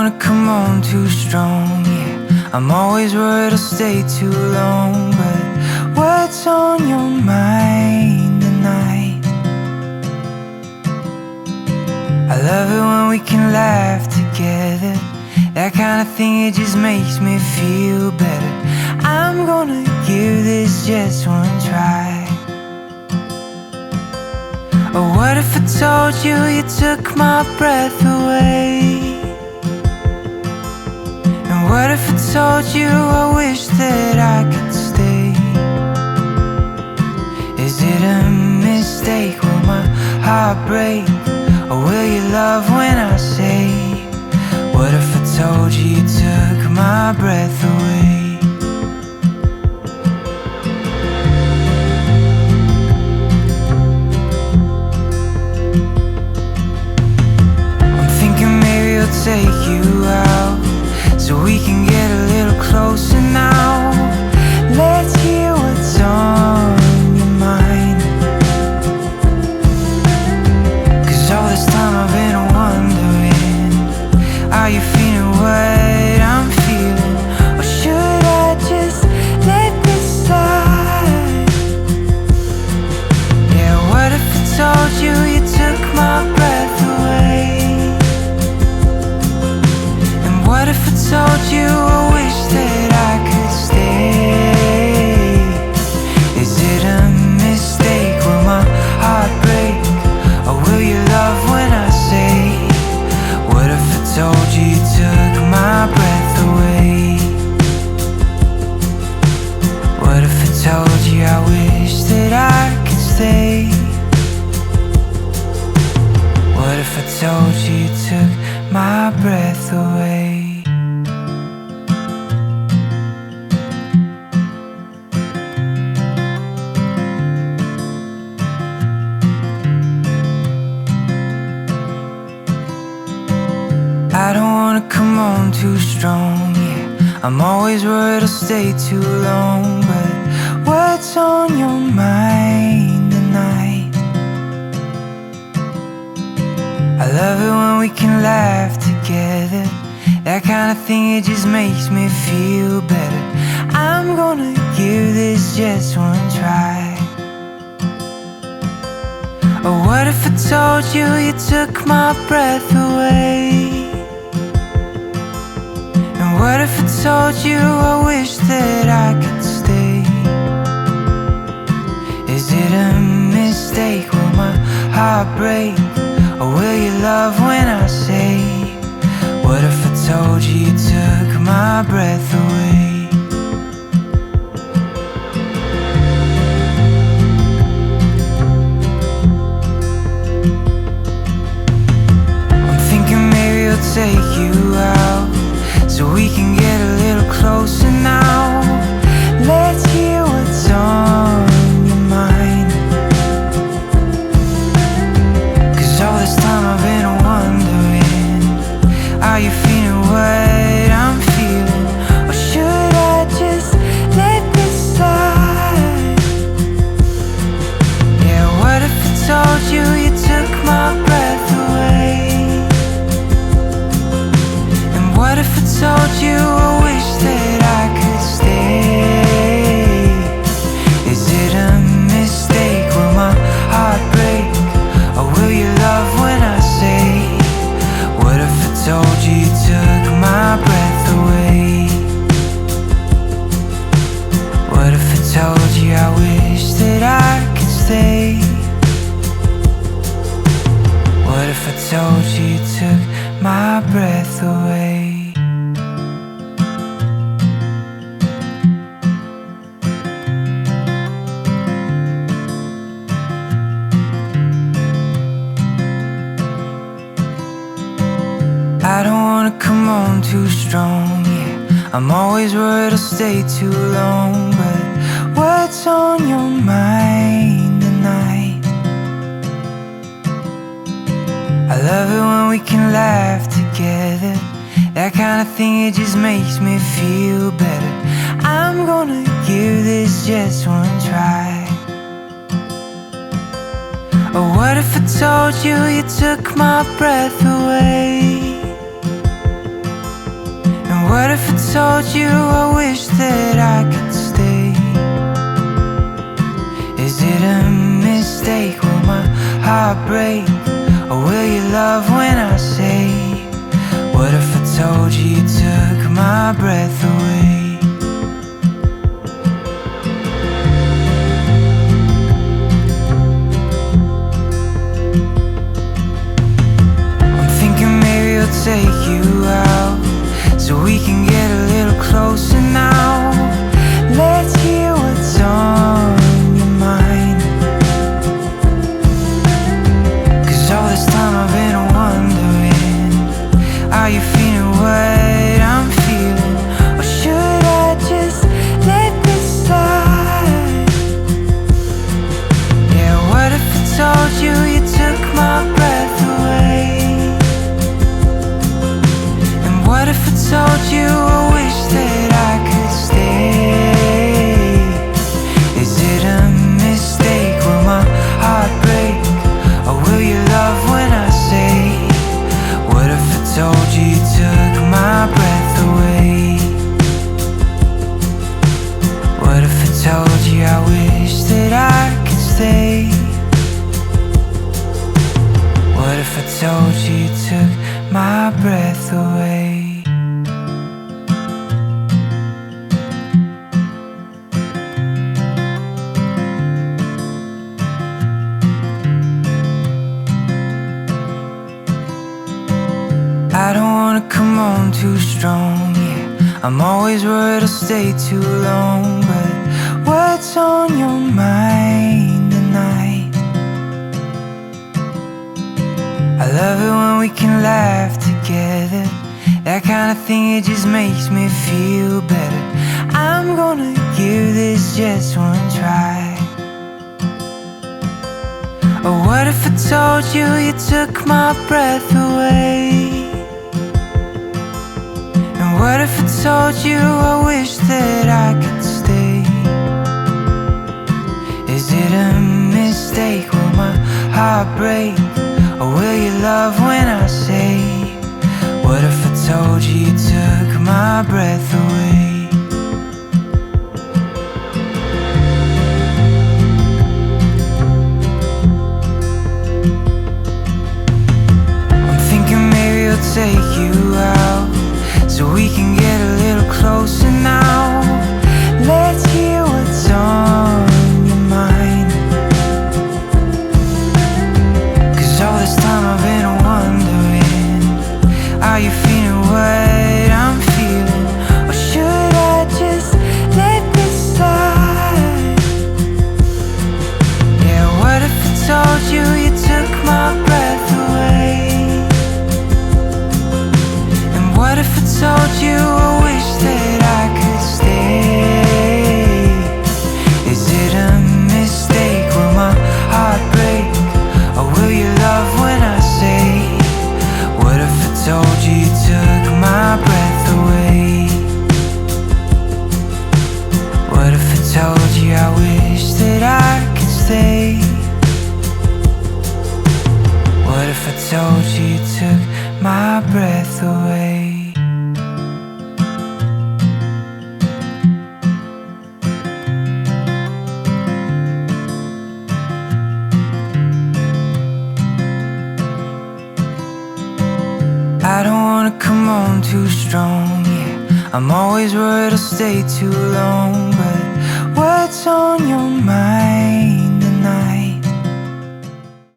wanna come on too strong, yeah. I'm always worried I'll stay too long, but what's on your mind tonight? I love it when we can laugh together. That kind of thing, it just makes me feel better. I'm gonna give this just one try. Or what if I told you you took my breath away? And what if I told you I wish that I could stay? Is it a mistake? Will my heart break? Or will you love when I say, what if I told you you took my breath away? I'm thinking maybe I'll take you out, so we can get a little closer now. Let's hear what's on your mind, 'cause all this time I've been wondering, are you feeling what I'm feeling? Or should I just let this slide? Yeah, what if I told you you took my breath away? And what if I told you I wish that I could stay? Is it a mistake? Will my heart break? Or will you love when I say, what if I told you you took my breath away? What if I told you I wish that I could stay? What if I told you you took my breath away? I don't wanna come on too strong, yeah. I'm always worried I'll stay too long, but what's on your mind tonight? I love it when we can laugh together. That kind of thing, it just makes me feel better. I'm gonna give this just one try. Or what if I told you you took my breath away? What if I told you I wish that I could stay? Is it a mistake? Will my heart break? Or will you love when I say, what if I told you you took my breath away? I'm thinking maybe I'll take you out, so we can get a little closer now. Let's hear what's on your mind, 'cause all this time I've been wondering, are you feeling what I'm feeling? Or should I just let this slide? Yeah, what if I told you you took my breath away? What if I told you I wish that I could stay? Is it a mistake? Will my heart break? Or will you love when I say, what if I told you you took my breath away? What if I told you I wish that I could stay? What if I told you you took my breath away? I don't wanna come on too strong, yeah. I'm always worried I'll stay too long, but what's on your mind tonight? I love it when we can laugh together. That kind of thing, it just makes me feel better. I'm gonna give this just one try. Or what if I told you you took my breath away? And what if I told you I wish that I could stay? Is it a mistake? Will my heart break? Or will you love when I say? What if I told you you took my breath away? Take you out so we can get a little closer now. Let's hear what's on your mind. 'Cause all this time I've been wondering, are you feeling what I'm feeling? Or should I just let this slide? Yeah, what if I told you you took my breath away? What if I told you I wish that I could stay? Is it a mistake? Will my heart break? Or will you love when I say? What if I told you you took my breath away? What if I told you I wish that I could stay? What if I told you you took my breath away? I don't wanna come on too strong, yeah. I'm always worried I'll stay too long. But what's on your mind tonight? I love it when we can laugh together. That kind of thing, it just makes me feel better. I'm gonna give this just one try. Or what if I told you you took my breath away? What if I told you I wish that I could stay? Is it a mistake? Will my heart break? Or will you love when I say? What if I told you you took my breath away? I'm thinking maybe I'll take you out so we can get a little closer now. Let's hear what's on your mind. 'Cause all this time I've been wondering, are you feeling what I'm feeling? Or should I just let this slide? Yeah, what if I told you you took my breath away? What if I told you I wish that I could stay? Is it a mistake? Will my heart break? Or will you love when I say? What if I told you you took my breath away? What if I told you I wish that I could stay? What if I told you you took my breath away? I don't wanna come on too strong, yeah. I'm always worried I'll stay too long. But what's on your mind?